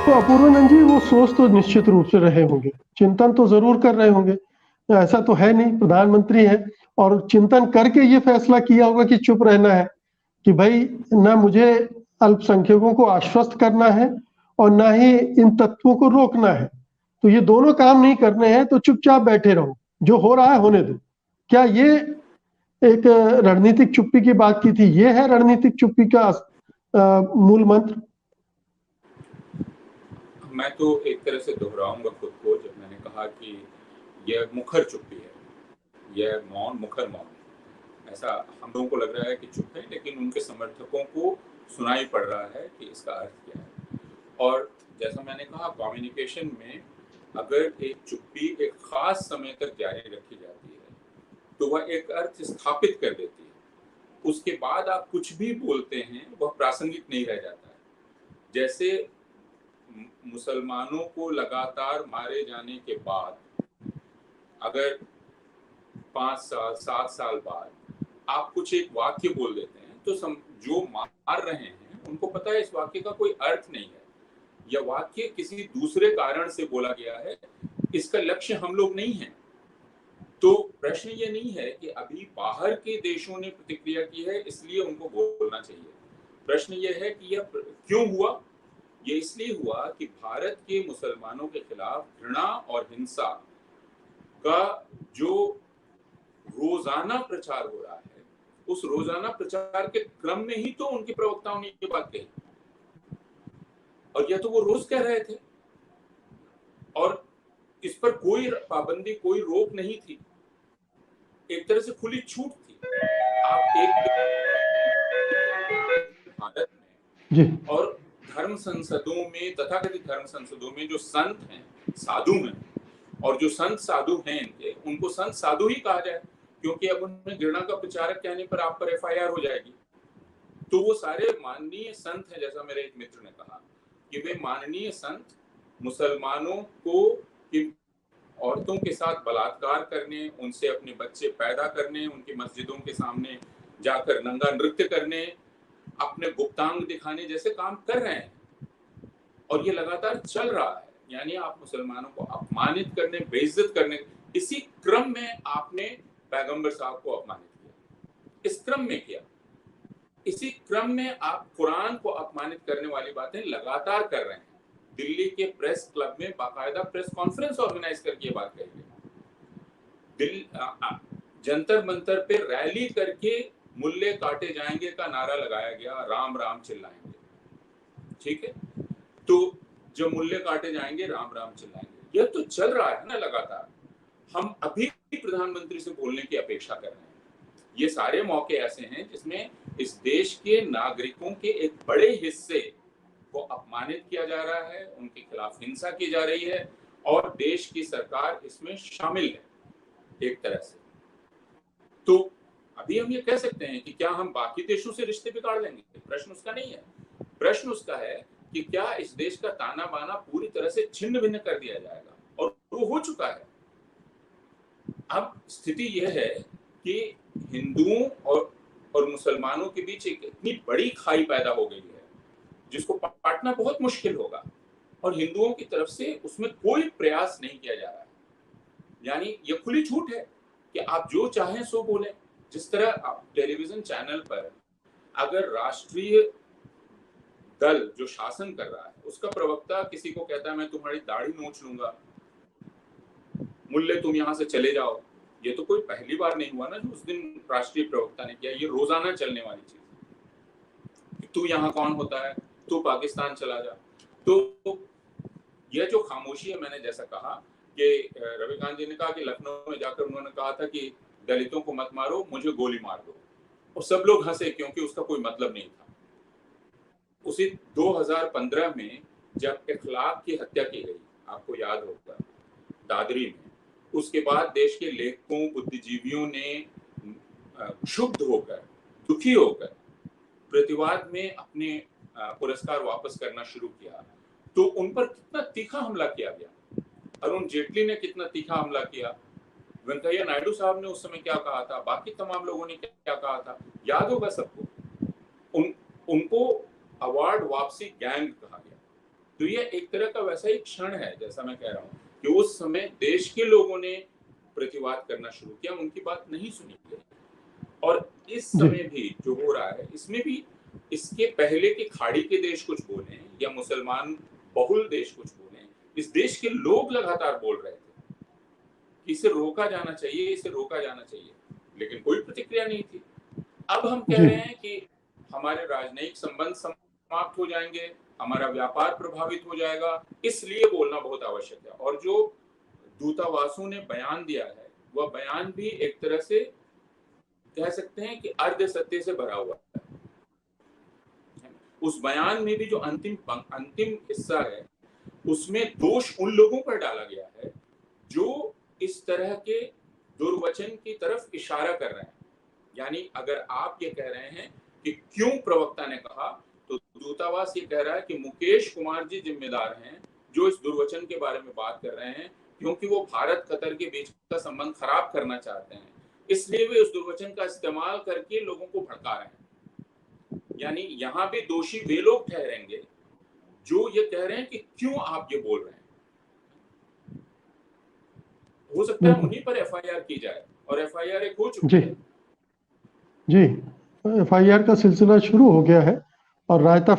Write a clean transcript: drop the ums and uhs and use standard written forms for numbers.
तो अपूर्वानंद जी वो सोच तो निश्चित रूप से रहे होंगे, चिंतन तो जरूर कर रहे होंगे। ऐसा तो है नहीं, प्रधानमंत्री है और चिंतन करके ये फैसला किया होगा कि चुप रहना है कि भाई ना मुझे अल्पसंख्यकों को आश्वस्त करना है और ना ही इन तत्वों को रोकना है। तो ये दोनों काम नहीं करने हैं तो चुपचाप बैठे रहो, जो हो रहा है होने दो। क्या ये एक रणनीतिक चुप्पी की बात की थी? ये है रणनीतिक चुप्पी का मूल मंत्र? मैं तो एक तरह से दोहराऊंगा खुद को जब मैंने कहा कि यह मुखर चुप्पी है, यह मौन मुखर मौन है। ऐसा हम लोगों को लग रहा है कि चुप है, लेकिन उनके समर्थकों को सुनाई पड़ रहा है कि इसका अर्थ क्या है। और जैसा मैंने कहा, कम्युनिकेशन में अगर एक चुप्पी एक खास समय तक जारी रखी जाती है तो वह एक अर्थ स्थापित कर देती है। उसके बाद आप कुछ भी बोलते हैं वह प्रासंगिक नहीं रह जाता है। जैसे मुसलमानों को लगातार मारे जाने के बाद अगर 5 साल 7 साल बाद आप कुछ एक वाक्य बोल देते हैं तो जो मार रहे हैं उनको पता है इस वाक्य का कोई अर्थ नहीं है, यह वाक्य किसी दूसरे कारण से बोला गया है, इसका लक्ष्य हम लोग नहीं है। तो प्रश्न ये नहीं है कि अभी बाहर के देशों ने प्रतिक्रिया की है इसलिए उनको बोलना चाहिए। प्रश्न ये है कि यह क्यों हुआ। ये इसलिए हुआ कि भारत के मुसलमानों के खिलाफ घृणा और हिंसा का जो रोजाना प्रचार हो रहा है, उस रोजाना प्रचार के क्रम में ही तो उनके प्रवक्ताओं ने ये बात कही, और यह तो वो रोज कह रहे थे और इस पर कोई पाबंदी कोई रोक नहीं थी, एक तरह से खुली छूट थी। आप एक भारत में जी और धर्म संसदों में, तथाकथित धर्म संसदों में जो संत हैं, साधु हैं, और जो संत साधु हैं इनके, उनको संत साधु ही कहा जाए, क्योंकि अब उन्हें घृणा का प्रचारक कहने पर आप पर एफआईआर हो जाएगी। तो वो सारे माननीय संत हैं, जैसा मेरे एक मित्र ने कहा कि वे माननीय संत मुसलमानों को कि औरतों के साथ बलात्कार करने, उनसे अपने बच्चे पैदा करने, उनकी मस्जिदों के सामने जाकर नंगा नृत्य करने, अपने गुप्तांग दिखाने जैसे काम कर रहे हैं, और ये लगातार चल रहा है। यानी आप मुसलमानों को अपमानित करने, बेइज्जत करने, इसी क्रम में आपने पैगंबर साहब को अपमानित किया, इस क्रम में किया, इसी क्रम में आप कुरान को अपमानित करने वाली बातें लगातार कर रहे हैं। दिल्ली के प्रेस क्लब में बाकायदा प्रेस कॉन्फ्रेंस ऑर्गेनाइज करके ये बात कही गई। जंतर मंतर पे रैली करके मुल्ले काटे जाएंगे का नारा लगाया गया, राम राम चिल्लाएंगे, ठीक है। तो जो मुल्ले काटे जाएंगे राम राम चिल्लाएंगे, यह तो चल रहा है ना लगातार। हम अभी प्रधानमंत्री से बोलने की अपेक्षा कर रहे हैं। ये सारे मौके ऐसे हैं जिसमें इस देश के नागरिकों के एक बड़े हिस्से को अपमानित किया जा रहा है, उनके खिलाफ हिंसा की जा रही है, और देश की सरकार इसमें शामिल है एक तरह से। तो अभी हम ये कह सकते हैं कि क्या हम बाकी देशों से रिश्ते बिगाड़ लेंगे? प्रश्न उसका नहीं है। प्रश्न उसका है कि क्या इस देश का ताना बाना पूरी तरह से छिन्न भिन्न कर दिया जाएगा, और वो हो चुका है। अब स्थिति यह है कि हिंदुओं और मुसलमानों के बीच एक इतनी बड़ी खाई पैदा हो गई है जिसको पाटना बहुत मुश्किल होगा, और हिंदुओं की तरफ से उसमें कोई प्रयास नहीं किया जा रहा है। यानी ये खुली छूट है कि आप जो चाहें सो बोलें। जिस तरह आप टेलीविजन चैनल पर अगर राष्ट्रीय दल जो शासन कर रहा है उसका प्रवक्ता किसी को कहता है मैं तुम्हारी दाढ़ी नोच लूंगा, मुल्ले तुम यहां से चले जाओ, ये तो कोई पहली बार नहीं हुआ ना जो उस दिन राष्ट्रीय प्रवक्ता ने किया। ये रोजाना चलने वाली चीज, तू यहाँ कौन होता है, तू पाकिस्तान चला जा। तो यह जो खामोशी है, मैंने जैसा कहा कि रविकांत जी ने कहा कि लखनऊ में जाकर उन्होंने कहा था कि दलितों को मत मारो, मुझे गोली मार दो, और सब लोग हंसे क्योंकि उसका कोई मतलब नहीं था। उसी 2015 में जब इखलाक की हत्या की गई, आपको याद होगा, दादरी में, उसके बाद देश के लेखकों बुद्धिजीवियों ने क्षुब्ध होकर, दुखी होकर प्रतिवाद में अपने पुरस्कार वापस करना शुरू किया। तो उन पर कितना तीखा हमला किया गया, अरुण जेटली ने कितना तीखा हमला किया, वेंकैया नायडू साहब ने उस समय क्या कहा था, बाकी तमाम लोगों ने क्या कहा था, याद होगा सबको। उनको अवार्ड वापसी गैंग कहा गया, तो ये एक तरह का वैसा ही क्षण है, जैसा मैं कह रहा हूँ कि उस समय देश के लोगों ने प्रतिवाद करना शुरू किया, उनकी बात नहीं सुनी गई। और इस जी समय भी जो हो रहा है, इसमें भी इसके पहले के खाड़ी के देश कुछ बोले या मुसलमान बहुल देश कुछ बोले, इस देश के लोग लगातार बोल रहे थे कि इसे रोका जाना चाहिए, इसे रोका जाना चाहिए, लेकिन कोई प्रतिक्रिया नहीं थी। अब हम कह जी रहे हैं कि हमारे राजनयिक संबंध समाप्त हो जाएंगे, हमारा व्यापार प्रभावित हो जाएगा, इसलिए बोलना बहुत आवश्यक है। और जो दूतावासों ने बयान दिया है, वह बयान भी एक तरह से कह सकते हैं कि अर्ध सत्य से भरा हुआ है। उस बयान में भी जो अंतिम हिस्सा है, उसमें दोष उन लोगों पर डाला गया है जो इस तरह के दुर्वचन की तरफ इशारा कर रहे हैं। यानी अगर आप ये कह रहे हैं कि क्यों प्रवक्ता ने कहा, तो दूतावास ये कह रहा है कि मुकेश कुमार जी जिम्मेदार हैं जो इस दुर्वचन के बारे में बात कर रहे हैं, क्योंकि वो भारत कतर के बीच का संबंध खराब करना चाहते हैं, इसलिए वे उस दुर्वचन का इस्तेमाल करके लोगों को भड़का रहे हैं। यानी यहाँ पे दोषी वे लोग ठहरेंगे जो ये कह रहे हैं कि क्यों आप ये बोल रहे हैं। हो सकता है बिल्कुल उन्हीं पर एफआईआर की जाए, और एफआईआर एक हो चुकी जी है। जी एफआईआर का सिलसिला शुरू हो गया है और रायता